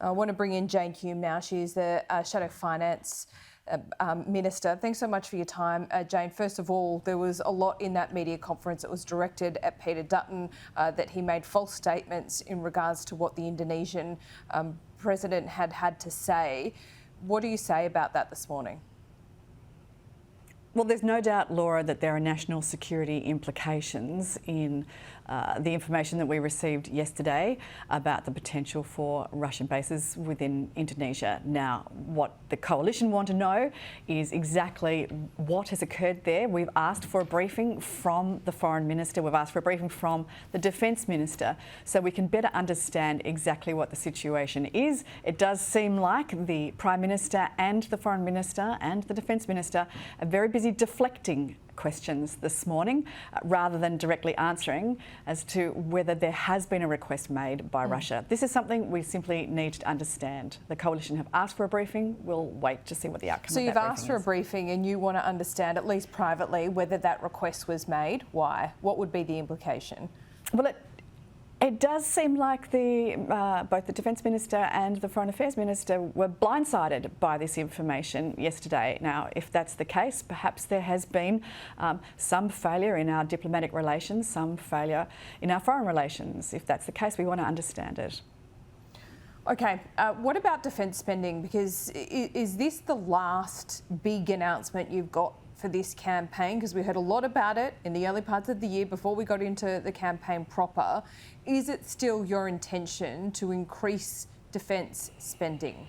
I want to bring in Jane Hume now. She's the Shadow Finance Minister. Thanks so much for your time, Jane. First of all, there was a lot in that media conference that was directed at Peter Dutton, that he made false statements in regards to what the Indonesian president had to say. What do you say about that this morning? Well, there's no doubt, Laura, that there are national security implications in the information that we received yesterday about the potential for Russian bases within Indonesia. Now, what the coalition want to know is exactly what has occurred there. We've asked for a briefing from the Foreign Minister, we've asked for a briefing from the Defence Minister, so we can better understand exactly what the situation is. It does seem like the Prime Minister and the Foreign Minister and the Defence Minister are very busy deflecting questions this morning rather than directly answering as to whether there has been a request made by Russia. This is something we simply need to understand. The coalition have asked for a briefing. We'll wait to see what the outcome of that briefing is. So you've asked for a briefing and you want to understand, at least privately, whether that request was made. Why? What would be the implication? Well, it does seem like both the Defence Minister and the Foreign Affairs Minister were blindsided by this information yesterday. Now, if that's the case, perhaps there has been some failure in our diplomatic relations, some failure in our foreign relations. If that's the case, we want to understand it. Okay, what about defence spending? Because is this the last big announcement you've got for this campaign? Because we heard a lot about it in the early parts of the year before we got into the campaign proper. Is it still your intention to increase defence spending?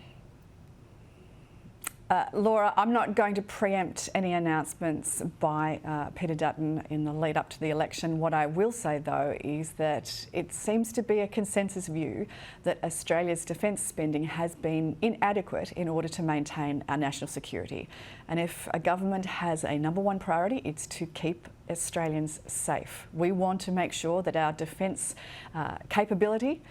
Laura, I'm not going to preempt any announcements by Peter Dutton in the lead up to the election. What I will say, though, is that it seems to be a consensus view that Australia's defence spending has been inadequate in order to maintain our national security. And if a government has a number one priority, it's to keep Australians safe. We want to make sure that our defence capability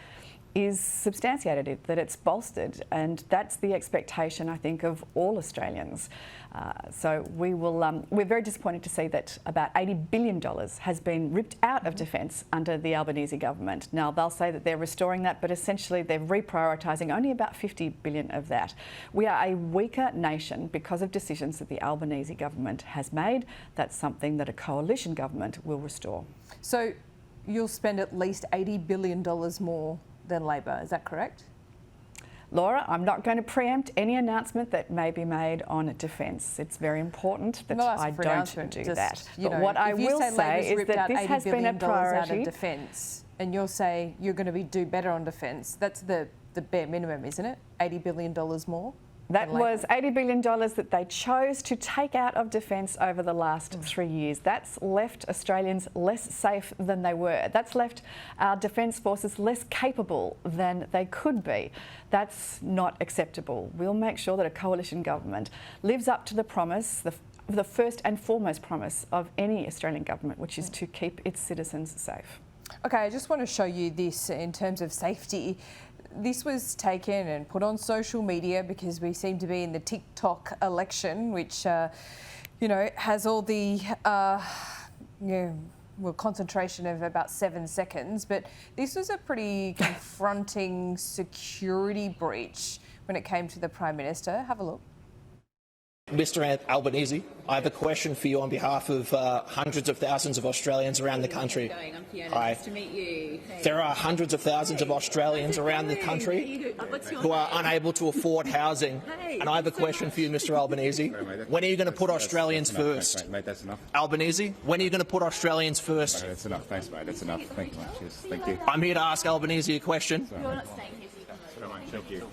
is substantiated, that it's bolstered, and that's the expectation, I think, of all Australians. So we're very disappointed to see that about $80 billion has been ripped out of defence under the Albanese government. Now, they'll say that they're restoring that, but essentially they're reprioritising only about $50 billion of that. We are a weaker nation because of decisions that the Albanese government has made. That's something that a coalition government will restore. So you'll spend at least $80 billion more than Labor, is that correct? Laura, I'm not going to preempt any announcement that may be made on defence. It's very important that I don't do that. But what I will say is that this has been a priority. Out of defence, and you'll say you're going to do better on defence. That's the bare minimum, isn't it? $80 billion more? That was $80 billion that they chose to take out of defence over the last 3 years. That's left Australians less safe than they were. That's left our defence forces less capable than they could be. That's not acceptable. We'll make sure that a coalition government lives up to the promise, the first and foremost promise of any Australian government, which is to keep its citizens safe. Okay, I just want to show you this in terms of safety. This was taken and put on social media because we seem to be in the TikTok election, which, has all the, concentration of about 7 seconds. But this was a pretty confronting security breach when it came to the Prime Minister. Have a look. Mr Albanese, I have a question for you on behalf of hundreds of thousands of Australians around the country. I'm Fiona. Hi. Nice to meet you. Hey. There are hundreds of thousands of Australians around the country who are unable to afford housing. And I have a question for you, Mr Albanese. When are you going to put Australians first? Thanks, mate. That's enough. Albanese, when are you going to put Australians first? Mate, that's enough. Thanks, mate. That's enough. Thank you, mate. Cheers. Thank you. I'm here to ask Albanese a question. You're not staying here. Thank you.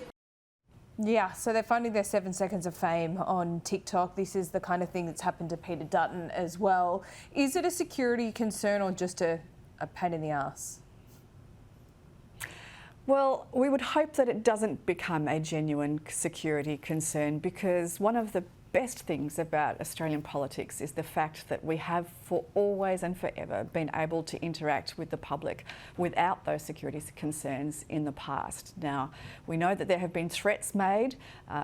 Yeah, so they're finding their 7 seconds of fame on TikTok. This is the kind of thing that's happened to Peter Dutton as well. Is it a security concern or just a pain in the arse? Well, we would hope that it doesn't become a genuine security concern, because one of the best things about Australian politics is the fact that we have for always and forever been able to interact with the public without those security concerns in the past. Now, we know that there have been threats made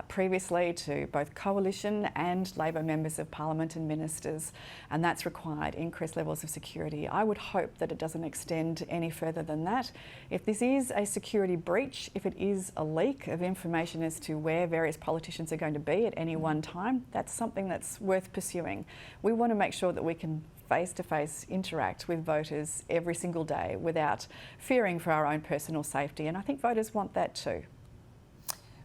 previously to both Coalition and Labor members of Parliament and ministers, and that's required increased levels of security. I would hope that it doesn't extend any further than that. If this is a security breach, if it is a leak of information as to where various politicians are going to be at any one time, that's something that's worth pursuing. We want to make sure that we can face-to-face interact with voters every single day without fearing for our own personal safety, and I think voters want that too.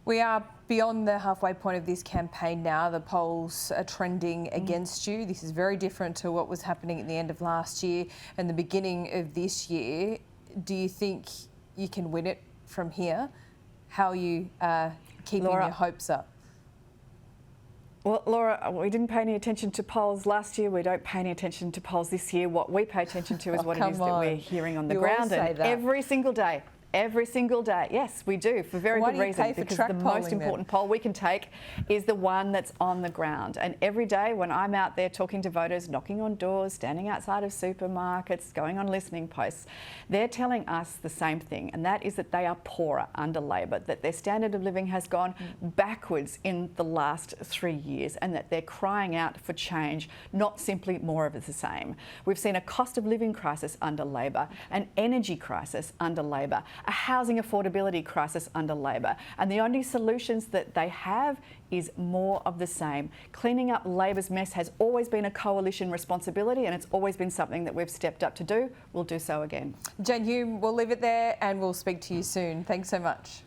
We are beyond the halfway point of this campaign now. The polls are trending against you. This is very different to what was happening at the end of last year and the beginning of this year. Do you think you can win it from here? How are you keeping your hopes up? Well, Laura, we didn't pay any attention to polls last year. We don't pay any attention to polls this year. What we pay attention to is what it is that we're hearing on the ground. And every single day. Every single day. Yes, we do, for very good reason, because the most important poll we can take is the one that's on the ground. And every day when I'm out there talking to voters, knocking on doors, standing outside of supermarkets, going on listening posts, they're telling us the same thing, and that is that they are poorer under Labor, that their standard of living has gone backwards in the last 3 years, and that they're crying out for change, not simply more of the same. We've seen a cost of living crisis under Labor, an energy crisis under Labor, a housing affordability crisis under Labor, and the only solutions that they have is more of the same. Cleaning up Labor's mess has always been a coalition responsibility, and it's always been something that we've stepped up to do. We'll do so again. Jane Hume, we'll leave it there and we'll speak to you soon. Thanks so much.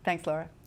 Thanks, Laura.